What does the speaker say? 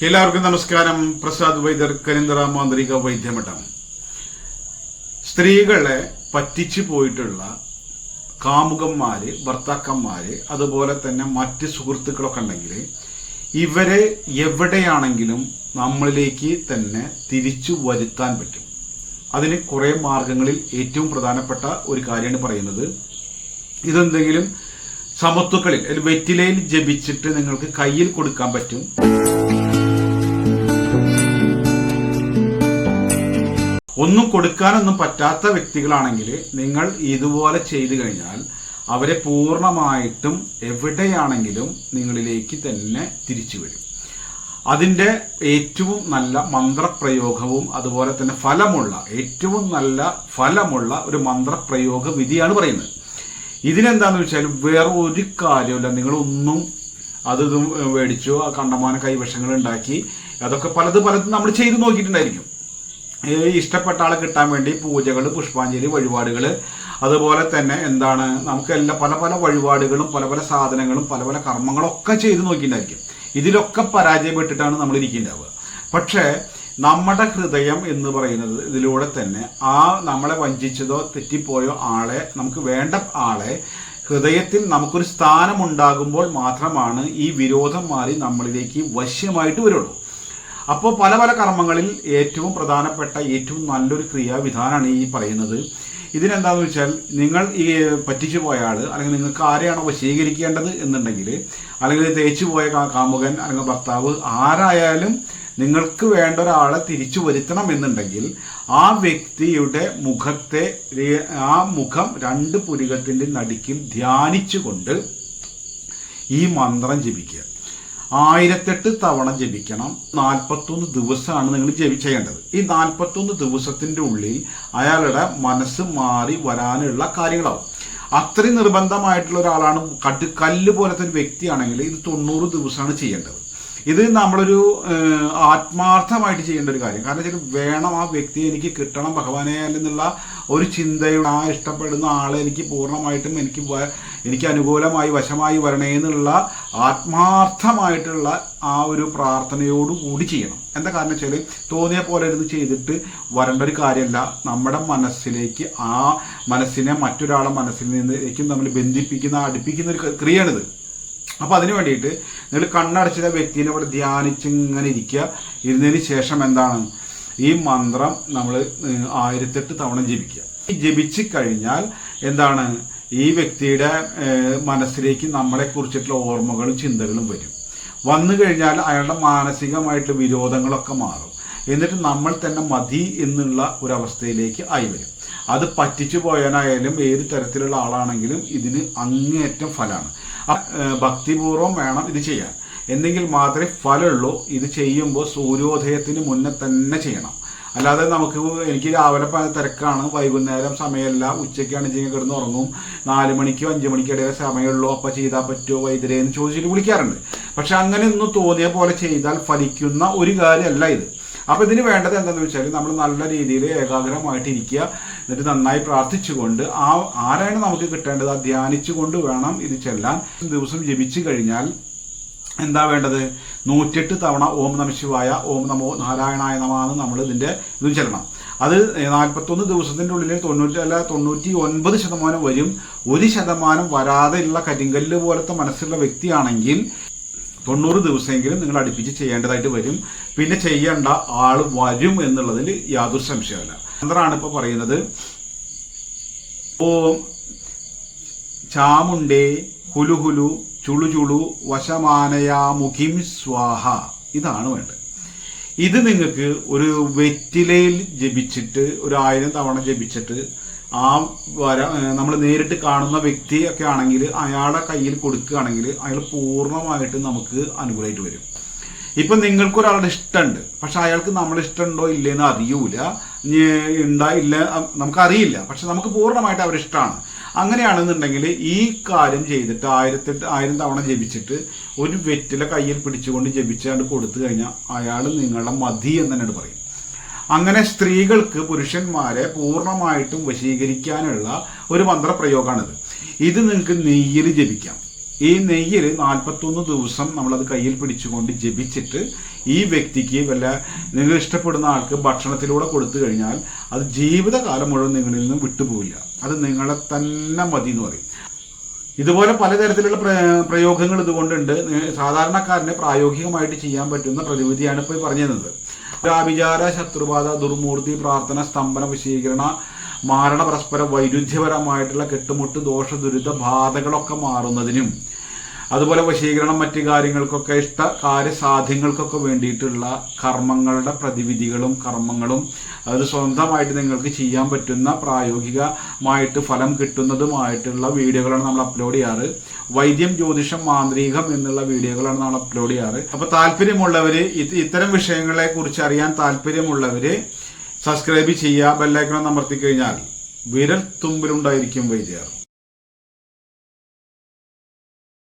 എല്ലാവർക്കും നമസ്കാരം. പ്രസാദ് വൈദ്യർ, കരിന്തറ മാന്ത്രിക വൈദ്യമഠം. സ്ത്രീകളെ പറ്റിച്ചു പോയിട്ടുള്ള കാമുകന്മാര്, ഭർത്താക്കന്മാര്, അതുപോലെ തന്നെ മറ്റ് സുഹൃത്തുക്കളൊക്കെ ഉണ്ടെങ്കിൽ ഇവരെ എവിടെയാണെങ്കിലും നമ്മളിലേക്ക് തന്നെ തിരിച്ചു വരുത്താൻ പറ്റും. അതിന് കുറെ മാർഗങ്ങളിൽ ഏറ്റവും പ്രധാനപ്പെട്ട ഒരു കാര്യമാണ് പറയുന്നത്. ഇതെന്തെങ്കിലും സമത്വക്കളിൽ വെറ്റിലയിൽ ജപിച്ചിട്ട് നിങ്ങൾക്ക് കയ്യിൽ കൊടുക്കാൻ പറ്റും. ഒന്നും കൊടുക്കാനൊന്നും പറ്റാത്ത വ്യക്തികളാണെങ്കിൽ നിങ്ങൾ ഇതുപോലെ ചെയ്തു കഴിഞ്ഞാൽ അവരെ പൂർണ്ണമായിട്ടും എവിടെയാണെങ്കിലും നിങ്ങളിലേക്ക് തന്നെ തിരിച്ചു വരും. അതിന്റെ ഏറ്റവും നല്ല മന്ത്രപ്രയോഗവും അതുപോലെ തന്നെ ഏറ്റവും നല്ല ഫലമുള്ള ഒരു മന്ത്രപ്രയോഗ വിധിയാണ് പറയുന്നത്. ഇതിനെന്താന്ന് വെച്ചാൽ വേറെ ഒരു കാര്യമില്ല. നിങ്ങളൊന്നും അതും മേടിച്ചു കണ്ടമാന കൈവശങ്ങൾ ഉണ്ടാക്കി അതൊക്കെ പലതും നമ്മൾ ചെയ്തു നോക്കിയിട്ടുണ്ടായിരിക്കും. ഇഷ്ടപ്പെട്ട ആളെ കിട്ടാൻ വേണ്ടി പൂജകൾ, പുഷ്പാഞ്ജലി, വഴിപാടുകൾ, അതുപോലെ തന്നെ നമുക്കെല്ലാം പല വഴിപാടുകളും പല സാധനങ്ങളും പല കർമ്മങ്ങളും ഒക്കെ ചെയ്തു നോക്കിയിട്ടുണ്ടായിരിക്കും. ഇതിലൊക്കെ പരാജയപ്പെട്ടിട്ടാണ് നമ്മൾ ഇരിക്കുന്നുണ്ടാവുക. പക്ഷേ നമ്മുടെ ഹൃദയം എന്ന് പറയുന്നത് ഇതിലൂടെ തന്നെ നമ്മളെ വഞ്ചിച്ചതോ തെറ്റിപ്പോയോ ആളെ, നമുക്ക് വേണ്ട ആളെ ഹൃദയത്തിൽ നമുക്കൊരു സ്ഥാനമുണ്ടാകുമ്പോൾ മാത്രമാണ് ഈ വിരോധം മാറി നമ്മളിലേക്ക് വശ്യമായിട്ട് വരുള്ളൂ. അപ്പോൾ പല കർമ്മങ്ങളിൽ ഏറ്റവും പ്രധാനപ്പെട്ട ഏറ്റവും നല്ലൊരു ക്രിയാവിധാനമാണ് ഈ പറയുന്നത്. ഇതിനെന്താണെന്ന് വെച്ചാൽ നിങ്ങൾ ഈ പറ്റിച്ചു പോയ ആൾ, അല്ലെങ്കിൽ നിങ്ങൾക്ക് ആരെയാണോ വശീകരിക്കേണ്ടത് എന്നുണ്ടെങ്കിൽ, അല്ലെങ്കിൽ തേച്ചു പോയ കാമുകൻ അല്ലെങ്കിൽ ഭർത്താവ് ആരായാലും നിങ്ങൾക്ക് വേണ്ട ഒരാളെ തിരിച്ചു വരുത്തണം എന്നുണ്ടെങ്കിൽ ആ വ്യക്തിയുടെ മുഖം 2 പുരികത്തിന്റെ നടുക്കിൽ ധ്യാനിച്ചുകൊണ്ട് ഈ മന്ത്രം ജപിക്കുക. 1008 തവണ ജപിക്കണം. 41 ദിവസമാണ് നിങ്ങൾ ചെയ്യേണ്ടത്. ഈ 41 ദിവസത്തിന്റെ ഉള്ളിൽ അയാളുടെ മനസ്സ് മാറി വരാനുള്ള കാര്യങ്ങളാവും. അത്രയും നിർബന്ധമായിട്ടുള്ള ഒരാളാണ്, കല്ല് പോലത്തെ ഒരു വ്യക്തിയാണെങ്കിൽ ഇത് 90 ദിവസമാണ് ചെയ്യേണ്ടത്. ഇത് നമ്മളൊരു ആത്മാർത്ഥമായിട്ട് ചെയ്യേണ്ട ഒരു കാര്യം. കാരണം വെച്ചാൽ വേണം ആ വ്യക്തിയെ എനിക്ക് കിട്ടണം ഭഗവാനെ എന്നുള്ള ഒരു ചിന്തയുടെ, ഇഷ്ടപ്പെടുന്ന ആളെ എനിക്ക് പൂർണ്ണമായിട്ടും എനിക്ക് അനുകൂലമായി വശമായി വരണേ എന്നുള്ള ആത്മാർത്ഥമായിട്ടുള്ള ആ ഒരു പ്രാർത്ഥനയോടുകൂടി ചെയ്യണം. എന്താ കാരണം വെച്ചാൽ തോന്നിയ പോലെ ഇരുന്ന് ചെയ്തിട്ട് വരേണ്ട ഒരു കാര്യമല്ല. നമ്മുടെ മനസ്സിലേക്ക് മനസ്സിനെ മറ്റൊരാളെ മനസ്സിൽ നിന്നേക്കും നമ്മൾ അടുപ്പിക്കുന്ന ഒരു ക്രിയയാണിത്. അപ്പൊ അതിനു വേണ്ടിയിട്ട് നിങ്ങൾ കണ്ണടച്ചിട്ട വ്യക്തിനെ ഇവിടെ ധ്യാനിച്ചിങ്ങനെ ഇരുന്നതിന് ശേഷം ഈ മന്ത്രം നമ്മൾ 1008 തവണ ജപിക്കുക. ഈ ജപിച്ചു കഴിഞ്ഞാൽ ഈ വ്യക്തിയുടെ മനസ്സിലേക്ക് നമ്മളെ കുറിച്ചിട്ടുള്ള ഓർമ്മകളും ചിന്തകളും വന്നു കഴിഞ്ഞാൽ അയാളുടെ മാനസികമായിട്ടുള്ള വിരോധങ്ങളൊക്കെ മാറും. എന്നിട്ട് നമ്മൾ തന്നെ മതി എന്നുള്ള ഒരു അവസ്ഥയിലേക്ക് ആയി വരും. അത് പറ്റിച്ചു പോയാനായാലും ഏത് തരത്തിലുള്ള ആളാണെങ്കിലും ഇതിന് അങ്ങേയറ്റം ഫലമാണ്. ഭക്തിപൂർവം വേണം ഇത് ചെയ്യാൻ, എന്നെങ്കിൽ മാത്രമേ ഫലമുള്ളൂ. ഇത് ചെയ്യുമ്പോൾ സൂര്യോദയത്തിന് മുന്നേ തന്നെ ചെയ്യണം. അല്ലാതെ എനിക്ക് രാവിലെ തിരക്കാണ്, വൈകുന്നേരം സമയമല്ല, ഉച്ചയ്ക്കാണ് കിടന്ന് ഉറങ്ങും, 4 മണിക്കോ 5 മണിക്കോ ഇടയിൽ സമയമുള്ളൂ, അപ്പൊ ചെയ്താൽ പറ്റുമോ വൈദ്യരെ എന്ന് ചോദിച്ചിട്ട് വിളിക്കാറുണ്ട്. പക്ഷെ അങ്ങനെ ഒന്നും തോന്നിയ പോലെ ചെയ്താൽ ഫലിക്കുന്ന ഒരു കാര്യമല്ല ഇത്. അപ്പൊ ഇതിന് വേണ്ടത് എന്താണെന്ന് വെച്ചാൽ നമ്മൾ നല്ല രീതിയിൽ ഏകാഗ്രമായിട്ട് ഇരിക്കുക. എന്നിട്ട് നന്നായി പ്രാർത്ഥിച്ചുകൊണ്ട് ആരാണ് നമുക്ക് കിട്ടേണ്ടത് ധ്യാനിച്ചുകൊണ്ട് വേണം ഇത് ചെല്ലാൻ. ദിവസം ജപിച്ചു കഴിഞ്ഞാൽ എന്താ വേണ്ടത്? 108 തവണ ഓം നമഃ ശിവായ, ഓം നമോ നാരായണായ നമാന്ന് നമ്മൾ ഇതും ചെല്ലണം. അത് 41 ദിവസത്തിന്റെ ഉള്ളിൽ 99% വരും. 1% വരാതെയുള്ള കരിങ്കല്ല് പോലത്തെ മനസ്സുള്ള വ്യക്തിയാണെങ്കിൽ 90 ദിവസമെങ്കിലും നിങ്ങൾ അടുപ്പിച്ച് ചെയ്യേണ്ടതായിട്ട് വരും. പിന്നെ ചെയ്യേണ്ട ആൾ വരും എന്നുള്ളതിൽ യാതൊരു സംശയമല്ല. മന്ത്രമാണ് ഇപ്പൊ പറയുന്നത്. ഓം ചാമുണ്ടേ ഹുലുഹുലു ചുളുചുളു വശമാനയാമുഖിം സ്വാഹ. ഇതാണ് വേണ്ടത്. ഇത് നിങ്ങൾക്ക് ഒരു വെറ്റിലയിൽ ജപിച്ചിട്ട് 1000 തവണ ജപിച്ചിട്ട് നമ്മൾ നേരിട്ട് കാണുന്ന വ്യക്തിയൊക്കെ ആണെങ്കിൽ അയാളുടെ കയ്യിൽ കൊടുക്കുകയാണെങ്കിൽ അയാൾ പൂർണ്ണമായിട്ട് നമുക്ക് അനുകൂലമായിട്ട് വരും. ഇപ്പൊ നിങ്ങൾക്കൊരാളുടെ ഇഷ്ടമുണ്ട്, പക്ഷെ അയാൾക്ക് നമ്മൾ ഇഷ്ടമുണ്ടോ ഇല്ലേന്ന് അറിയൂല, ഇല്ല നമുക്കറിയില്ല, പക്ഷെ നമുക്ക് പൂർണ്ണമായിട്ട് അവരിഷ്ടമാണ്. അങ്ങനെയാണെന്നുണ്ടെങ്കിൽ ഈ കാര്യം ചെയ്തിട്ട് 1000 തവണ ജപിച്ചിട്ട് ഒരു വെറ്റില കയ്യിൽ പിടിച്ചുകൊണ്ട് ജപിച്ചാണ്ട് കൊടുത്തു കഴിഞ്ഞാൽ അയാൾ നിങ്ങളുടെ മതി എന്ന് തന്നെ പറയും. അങ്ങനെ സ്ത്രീകൾക്ക് പുരുഷന്മാരെ പൂർണ്ണമായിട്ടും വശീകരിക്കാനുള്ള ഒരു മന്ത്രപ്രയോഗമാണിത്. ഇത് നിങ്ങൾക്ക് നെയ്യിൽ ജപിക്കാം. ഈ നെയ്യിൽ 41 ദിവസം നമ്മളത് കയ്യിൽ പിടിച്ചുകൊണ്ട് ജപിച്ചിട്ട് ഈ വ്യക്തിക്ക് നിങ്ങൾ ഇഷ്ടപ്പെടുന്ന ആൾക്ക് ഭക്ഷണത്തിലൂടെ കൊടുത്തു കഴിഞ്ഞാൽ അത് ജീവിതകാലം മുഴുവൻ നിങ്ങളിൽ നിന്നും വിട്ടുപോവില്ല. അത് നിങ്ങളെ തന്നെ മതി എന്ന് പറയും. ഇതുപോലെ പലതരത്തിലുള്ള പ്രയോഗങ്ങൾ ഇതുകൊണ്ടുണ്ട്. സാധാരണക്കാരന് പ്രായോഗികമായിട്ട് ചെയ്യാൻ പറ്റുന്ന പ്രതിവിധിയാണ് ഇപ്പോൾ പറഞ്ഞിരുന്നത്. വിചാര, ശത്രുബാധ, ദുർമൂർത്തി, പ്രാർത്ഥന, സ്തംഭന, വശീകരണ, മാരണ, പരസ്പര വൈരുദ്ധ്യപരമായിട്ടുള്ള കെട്ടുമുട്ട്, ദോഷ, ദുരിത ബാധകളൊക്കെ മാറുന്നതിനും അതുപോലെ വശീകരണം മറ്റു കാര്യങ്ങൾക്കൊക്കെ കാര്യസാധ്യങ്ങൾക്കൊക്കെ വേണ്ടിയിട്ടുള്ള കർമ്മങ്ങളുടെ പ്രതിവിധികളും കർമ്മങ്ങളും അത് സ്വന്തമായിട്ട് നിങ്ങൾക്ക് ചെയ്യാൻ പറ്റുന്ന പ്രായോഗികമായിട്ട് ഫലം കിട്ടുന്നതുമായിട്ടുള്ള വീഡിയോകളാണ് നമ്മൾ അപ്ലോഡ് ചെയ്യാറ്. വൈദ്യം, ജ്യോതിഷം, മാന്ത്രികം എന്നുള്ള വീഡിയോകളാണ് നമ്മൾ അപ്ലോഡ് ചെയ്യാറ്. അപ്പോൾ താല്പര്യമുള്ളവര്, ഇത്തരം വിഷയങ്ങളെ കുറിച്ച് അറിയാൻ താല്പര്യമുള്ളവര് സബ്സ്ക്രൈബ് ചെയ്യുക. ബെല്ലൈക്കൺ അമർത്തി കഴിഞ്ഞാൽ വിരൽ തുമ്പിലുണ്ടായിരിക്കും വൈദ്യർ.